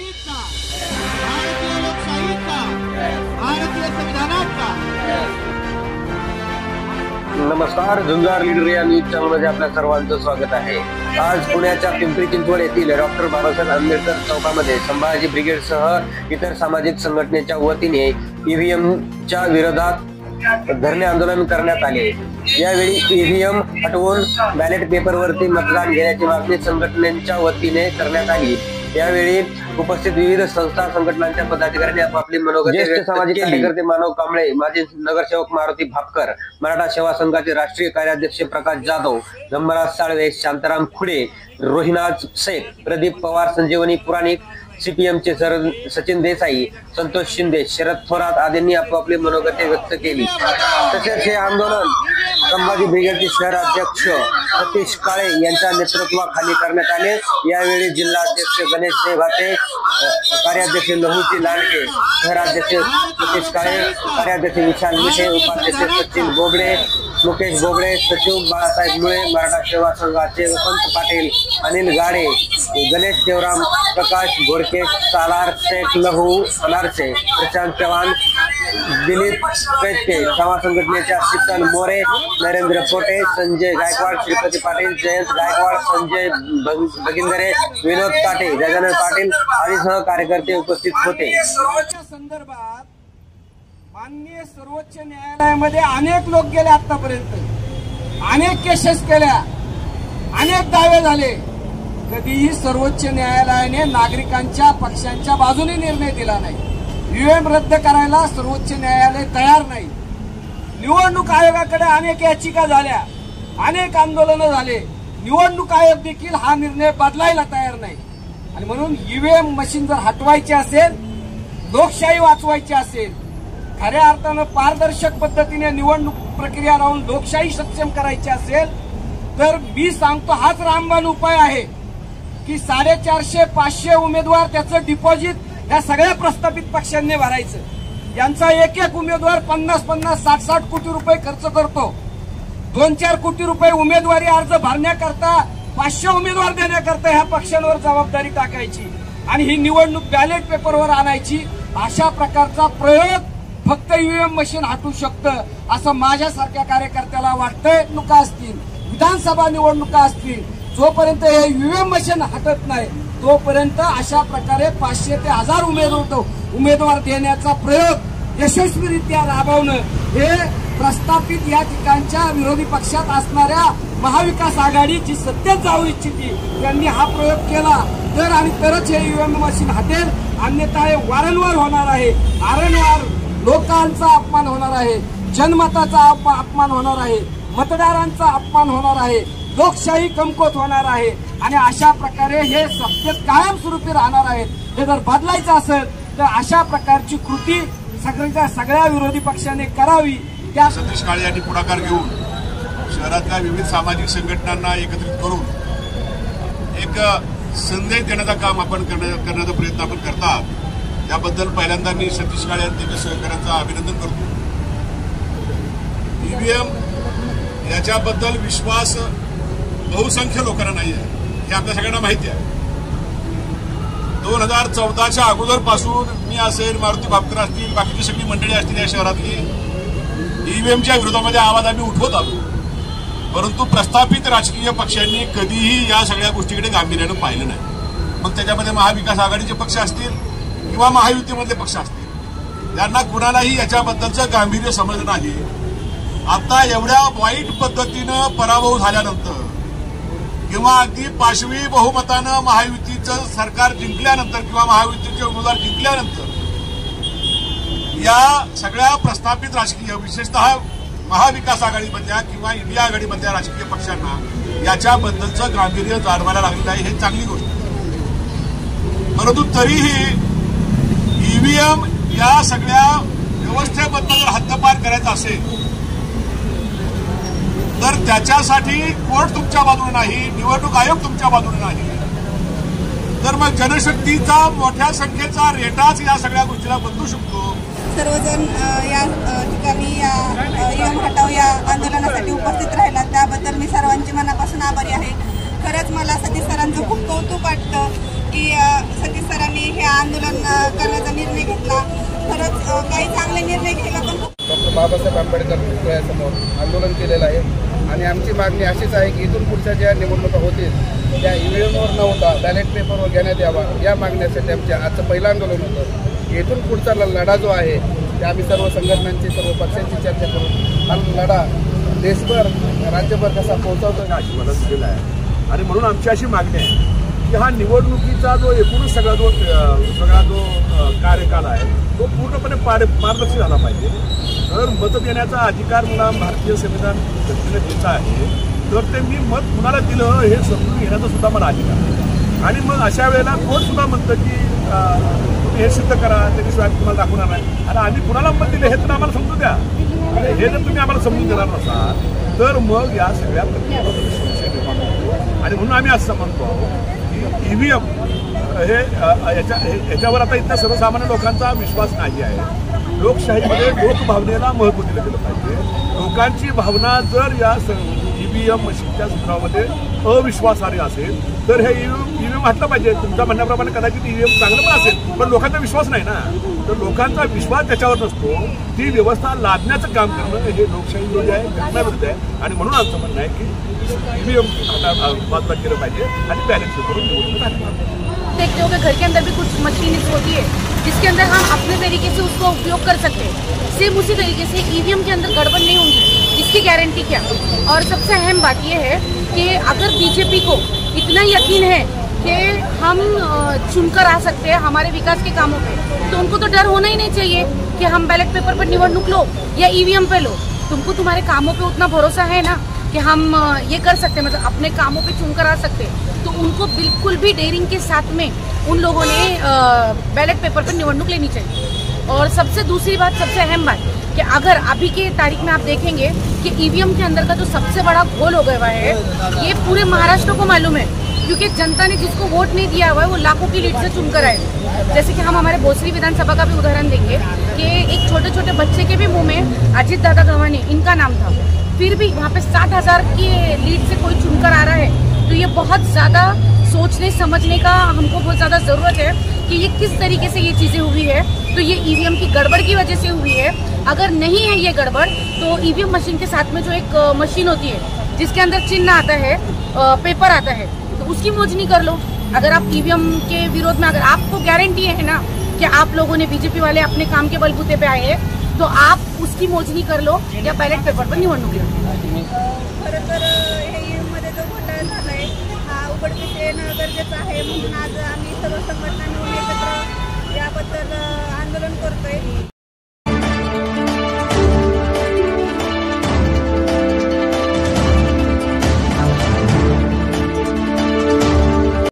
लोकशाहीचा, भारतीय लोकशाहीचा, भारतीय संविधानाचा। नमस्कार, झुंजार लीडर या न्यूज चॅनलमध्ये आपल्या सर्वांचं स्वागत आहे। आज पुण्याच्या पिंपरी चिंचवड येथील डॉक्टर बाबासाहेब आंबेडकर चौकामध्ये संभाजी ब्रिगेडसह इतर सामाजिक संघटनेच्या वतीने ईव्हीएमच्या विरोधात धरणे आंदोलन करण्यात आले। यावेळी ईव्हीएम हटवून बॅलेट पेपरवरती मतदान घेण्याची मागणी संघटनेच्या वतीने करण्यात आली। यावेळी उपस्थित विविध संस्था संघटनांच्या पदाधिकाऱ्यांनी आपापली मनोगत व्यक्त सामाजिक कार्यकर्ते मानव कांबळे, माजी नगरसेवक मारुती भापकर, मराठा सेवा संघाचे राष्ट्रीय कार्याध्यक्ष प्रकाश जाधव, धम्मराज साळवे, शांताराम खुडे, रोहिनाज शेख, प्रदीप पवार, संजीवनी पुराणिक, सीपीएमचे सचिन देसाई, संतोष शिंदे, शरद थोरात आदींनी आपापली मनोगते व्यक्त केली। तसेच हे आंदोलन संभाजी ब्रिगेडचे शहराध्यक्ष सतीश काळे यांच्या नेतृत्वाखाली करण्यात आले। यावेळी जिल्हाध्यक्ष गणेश देवाते, कार्याध्यक्ष लहूजी लांडगे, शहराध्यक्ष सतीश काळे, कार्याध्यक्ष विशाल मिठे, उपाध्यक्ष सचिन बोबडे, मुकेश बोबडे, सचिव बाळासाहेब मुळे, मराठा सेवा संघाचे वसंत पाटील, अनिल गाडे, गणेश देवराम, प्रकाश घोडके, सालार शेख, लहू अनारसे, प्रशांत चव्हाण, दिलीप कैतके, सेवा संघटनेच्या शीतल मोरे, नरेंद्र पोटे, संजय गायकवाड, श्रीपती पाटील, जयंत गायकवाड, संजय भगिंदरे, विनोद ताटे, गजानन पाटील आदी सह कार्यकर्ते उपस्थित होते। संदर्भात माननीय सर्वोच्च न्यायालयामध्ये अनेक लोक गेले, आतापर्यंत अनेक केसेस केल्या, अनेक दावे झाले। कधीही सर्वोच्च न्यायालयाने नागरिकांच्या पक्षांच्या बाजूने निर्णय दिला नाही। ईव्हीएम रद्द करायला सर्वोच्च न्यायालय तयार नाही। निवडणूक आयोगाकडे अनेक याचिका झाल्या, अनेक आंदोलनं झाले, निवडणूक आयोग देखील हा निर्णय बदलायला तयार नाही। आणि म्हणून ईव्हीएम मशीन जर हटवायची असेल, लोकशाही वाचवायची असेल, खऱ्या अर्थानं पारदर्शक पद्धतीने निवडणूक प्रक्रिया राहून लोकशाही सक्षम करायची असेल, तर मी सांगतो हाच रामबाण उपाय आहे की 450-500 उमेदवार त्याचं डिपॉझिट या सगळ्या प्रस्थापित पक्षांनी भरायचं। यांचा एक एक उमेदवार 50-50, 60-60 कोटी रुपये खर्च करतो। 2-4 कोटी रुपये उमेदवारी अर्ज भरण्याकरता, 500 उमेदवार देण्याकरता ह्या पक्षांवर जबाबदारी टाकायची आणि ही निवडणूक बॅलेट पेपरवर आणायची। अशा प्रकारचा प्रयोग फक्त ईव्हीएम मशीन हटू शकतं असं माझ्यासारख्या कार्यकर्त्याला वाटतंय। निवडणुका असतील, विधानसभा निवडणुका असतील, जोपर्यंत हे ईव्हीएम मशीन हटत नाही तोपर्यंत अशा प्रकारे 500 ते 1000 उमेदवार देण्याचा प्रयोग यशस्वीरित्या राबवणं हे प्रस्थापित या ठिकाणच्या विरोधी पक्षात असणाऱ्या महाविकास आघाडी जी सत्तेत जाऊ इच्छिती त्यांनी हा प्रयोग केला तर आणि तरच हे ईव्हीएम मशीन हटेल, अन्यथा हे वारंवार होणार आहे। वारंवार लोकांचा अपमान होणार आहे, जनमताचा अपमान होणार आहे, मतदारांचा अपमान होणार आहे, लोकशाही कमकुवत होणार आहे आणि अशा प्रकारे हे सत्तेत कायमस्वरूपी राहणार आहेत। हे जर बदलायचं असेल तर अशा प्रकारची कृती सगळ्या विरोधी पक्षाने करावी। त्या सतीश काळे यांनी पुढाकार घेऊन शहरातल्या विविध सामाजिक संघटनांना एकत्रित करून एक संदेश देण्याचं काम आपण करण्याचा प्रयत्न आपण करतात। त्याबद्दल पहिल्यांदा मी सतीश काळे यांनी त्यांच्या सहकार्याचं अभिनंदन करतो। ईव्हीएम याच्याबद्दल विश्वास बहुसंख्य लोकांना नाही आहे, हे आपल्या सगळ्यांना माहिती आहे। 2014च्या अगोदरपासून मी असेल, मारुती भापकर असतील, बाकीची सगळी मंडळी असतील या शहरातली ईव्हीएमच्या विरोधामध्ये आवाज आम्ही उठवत आलो, परंतु प्रस्थापित राजकीय पक्षांनी कधीही या सगळ्या गोष्टीकडे गांभीर्यानं पाहिलं नाही। मग त्याच्यामध्ये महाविकास आघाडीचे पक्ष असतील किंवा महायुतीमधले पक्ष असतील, त्यांना कुणालाही याच्याबद्दलचं गांभीर्य समजलं नाही। आता एवढ्या वाईट पद्धतीनं पराभव झाल्यानंतर किंवा अगदी पाशवी बहुमतानं महायुतीचं सरकार जिंकल्यानंतर किंवा महायुतीचे उमेदवार जिंकल्यानंतर या सगळ्या प्रस्थापित राजकीय, विशेषतः महाविकास आघाडीमधल्या किंवा इंडिया आघाडीमधल्या राजकीय पक्षांना याच्याबद्दलचं गांभीर्य जाणवायला लागलेलं आहे, हे चांगली गोष्ट आहे। परंतु तरीही ईव्हीएम या सगळ्या व्यवस्थेबद्दल जर हद्दपार करायचा असेल तर त्याच्यासाठी कोर्ट तुमच्या बाजूने नाही, निवडणूक आयोग तुमच्या बाजूने नाही, तर मग जनशक्तीचा मोठ्या संख्येचा रेटाच या सगळ्या गोष्टीला बदलू शकतो। सर्वजण या ठिकाणी ईव्हीएम हटाव या आंदोलनासाठी उपस्थित राहिला त्याबद्दल मी सर्वांचे मनापासून आभारी आहे। खरंच मला सतीश सरांचं खूप कौतुक वाटतं की सतीश सरांनी हे काही चांगले निर्णय घ्यायला पण खूप डॉक्टर बाबासाहेब आंबेडकर पुतळ्यासमोर आंदोलन केलेलं आहे आणि आमची मागणी अशीच आहे की इथून पुढच्या ज्या निवडणुका होतील त्या ईव्हीएमवर न होता बॅलेट पेपरवर घेण्यात यावा या मागण्यासाठी आमच्या आजचं पहिलं आंदोलन होतं. इथून पुढचा लढा जो आहे ते आम्ही सर्व संघटनांची सर्व पक्षांची चर्चा करून हा लढा देशभर राज्यभर कसा पोहोचवतो अशी मला दिलेला आहे आणि म्हणून आमची अशी मागणी आहे की हा निवडणुकीचा जो एकूणच सगळा जो कार्यकाल आहे तो पूर्णपणे पारदर्शी झाला पाहिजे. तर मत देण्याचा अधिकार मला भारतीय संविधान घटनेने दिला आहे तर ते मी मत कुणाला दिलं हे समजून घेण्याचा सुद्धा मला अधिकार आहे. आणि मग अशा वेळेला कोण सुद्धा म्हणतं की तुम्ही हे सिद्ध करा त्याच्याशिवाय तुम्हाला दाखवणार नाही आणि आम्ही कुणाला मत दिले हे तर आम्हाला समजू द्या. आणि हे जर तुम्ही आम्हाला समजून देणार नसाल तर मग या सगळ्या प्रक्रियेवर संशय निर्माण होतो. आणि म्हणून आम्ही असं म्हणतो की ईव्हीएम हे याच्यावर आता इथल्या सर्वसामान्य लोकांचा विश्वास नाही आहे. लोकशाहीमध्ये लोकभावनेला महत्त्व दिलं गेलं पाहिजे. लोकांची भावना जर या ईव्हीएम मशीनच्या सूत्रामध्ये अविश्वासाने असेल तर हे ईव्हीएम हटलं पाहिजे. तुमच्या म्हणण्याप्रमाणे कदाचित ईव्हीएम चांगलं पण असेल पण लोकांचा विश्वास नाही ना. तर लोकांचा विश्वास त्याच्यावर नसतो ती व्यवस्था लादण्याचं काम करणं हे लोकशाही विरोधी आहे घटनाविरुद्ध आहे. आणि म्हणून आमचं म्हणणं आहे की ईव्हीएम बाजूला केलं पाहिजे आणि बॅलेट पेपरवर निवडणूक झाली. देखते हो कि घर के अंदर भी कुछ मशीन्स होती है जिसके अंदर हम अपने तरीके से उसको उपयोग कर सकते हैं. सेम उसी तरीके से ईवीएम के अंदर गड़बड़ नहीं होगी इसकी गारंटी क्या. और सबसे अहम बात यह है कि अगर बीजेपी को इतना यकीन है कि हम चुनकर आ सकते हैं हमारे विकास के कामों पे तो उनको तो डर होना ही नहीं चाहिए कि हम बैलेट पेपर पर निवडणूक लो या ईवीएम पे लो. तुमको तुम्हारे कामों पे उतना भरोसा है ना कि हम ये कर सकते हैं मतलब अपने कामों पे चुनकर आ सकते हैं. तो उनको बिल्कुल भी डेयरिंग के साथ में उन लोगों ने बैलेट पेपर पर निवडणूक लेनी चाहिए. और सबसे दूसरी बात सबसे अहम बात कि अगर अभी के तारीख में आप देखेंगे कि ईवीएम के अंदर का जो सबसे बड़ा घोल हो गया हुआ है ये पूरे महाराष्ट्र को मालूम है क्योंकि जनता ने जिसको वोट नहीं दिया हुआ है वो लाखों की लीड से चुनकर आए. जैसे कि हम हमारे भोसरी विधानसभा का भी उदाहरण देंगे कि एक छोटे छोटे बच्चे के भी मुंह में अजीत दादा गवानी इनका नाम था फिर भी वहाँ पे 60,000 की लीड से कोई चुनकर आ रहा है. तो ये बहुत ज़्यादा सोचने समझने का हमको बहुत ज़्यादा ज़रूरत है कि ये किस तरीके से ये चीज़ें हुई है. तो ये ईवीएम की गड़बड़ की वजह से हुई है. अगर नहीं है ये गड़बड़ तो ईवीएम मशीन के साथ में जो एक मशीन होती है जिसके अंदर चिन्ह आता है पेपर आता है तो उसकी मोजनी कर लो. अगर आप ईवीएम के विरोध में अगर आपको गारंटी है ना कि आप लोगों ने बीजेपी वाले अपने काम के बलबूते पे आए हैं तो आप उसकी मोजणी कर लो या बैलेट पेपर पर निवडणूक लो. खरं तर हे ईव्हीएममध्ये जो घोटाळा झालाय हा उघडकीस येणं गरजेचं आहे. म्हणून आज आम्ही सर्व संघटना मिळून एकत्र याबद्दल आंदोलन करतोय.